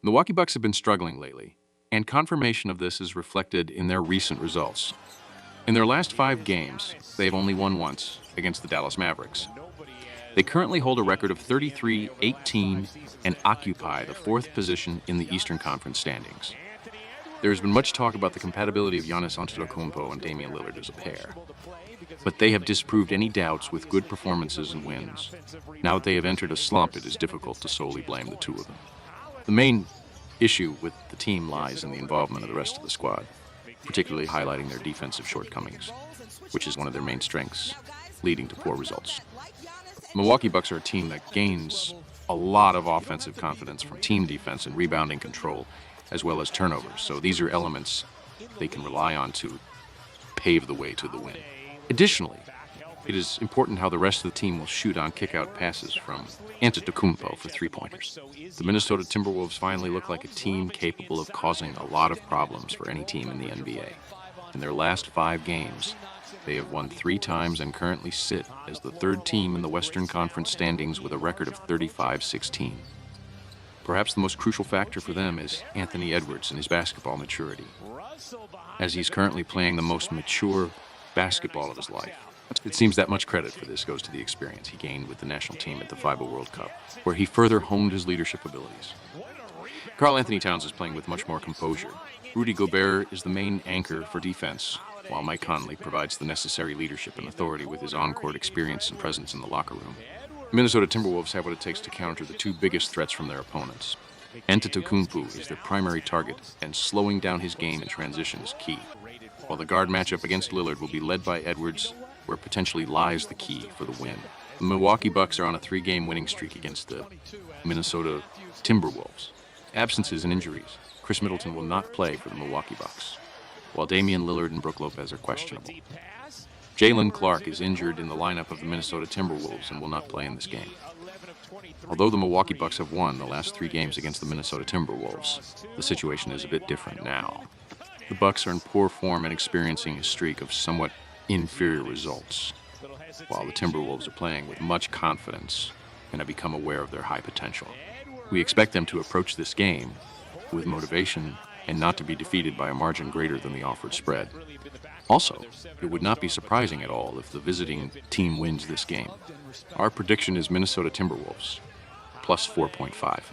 Milwaukee Bucks have been struggling lately, and confirmation of this is reflected in their recent results. In their last 5 games, they have only won once against the Dallas Mavericks. They currently hold a record of 33-18 and occupy the 4th position in the Eastern Conference standings. There has been much talk about the compatibility of Giannis Antetokounmpo and Damian Lillard as a pair, but they have disproved any doubts with good performances and wins. Now that they have entered a slump, it is difficult to solely blame the two of them. The main issue with the team lies in the involvement of the rest of the squad, particularly highlighting their defensive shortcomings, which is one of their main strengths, leading to poor results. Milwaukee Bucks are a team that gains a lot of offensive confidence from team defense and rebounding control, as well as turnovers. So these are elements they can rely on to pave the way to the win. Additionally, it is important how the rest of the team will shoot on kick-out passes from Antetokounmpo for 3-pointers. The Minnesota Timberwolves finally look like a team capable of causing a lot of problems for any team in the NBA. In their last 5 games, they have won 3 times and currently sit as the 3rd team in the Western Conference standings with a record of 35-16. Perhaps the most crucial factor for them is Anthony Edwards and his basketball maturity, as he's currently playing the most mature basketball of his life. It seems that much credit for this goes to the experience he gained with the national team at the FIBA World Cup, where he further honed his leadership abilities. Karl-Anthony Towns is playing with much more composure. Rudy Gobert is the main anchor for defense, while Mike Conley provides the necessary leadership and authority with his on-court experience and presence in the locker room. The Minnesota Timberwolves have what it takes to counter the 2 biggest threats from their opponents. Antetokounmpo is their primary target, and slowing down his game in transition is key, while the guard matchup against Lillard will be led by Edwards, where potentially lies the key for the win. The Milwaukee Bucks are on a 3-game winning streak against the Minnesota Timberwolves. Absences and injuries. Chris Middleton will not play for the Milwaukee Bucks, while Damian Lillard and Brook Lopez are questionable. Jalen Clark is injured in the lineup of the Minnesota Timberwolves and will not play in this game. Although the Milwaukee Bucks have won the last 3 games against the Minnesota Timberwolves, the situation is a bit different now. The Bucks are in poor form and experiencing a streak of somewhat inferior results, while the Timberwolves are playing with much confidence and have become aware of their high potential. We expect them to approach this game with motivation and not to be defeated by a margin greater than the offered spread. Also, it would not be surprising at all if the visiting team wins this game. Our prediction is Minnesota Timberwolves, plus 4.5.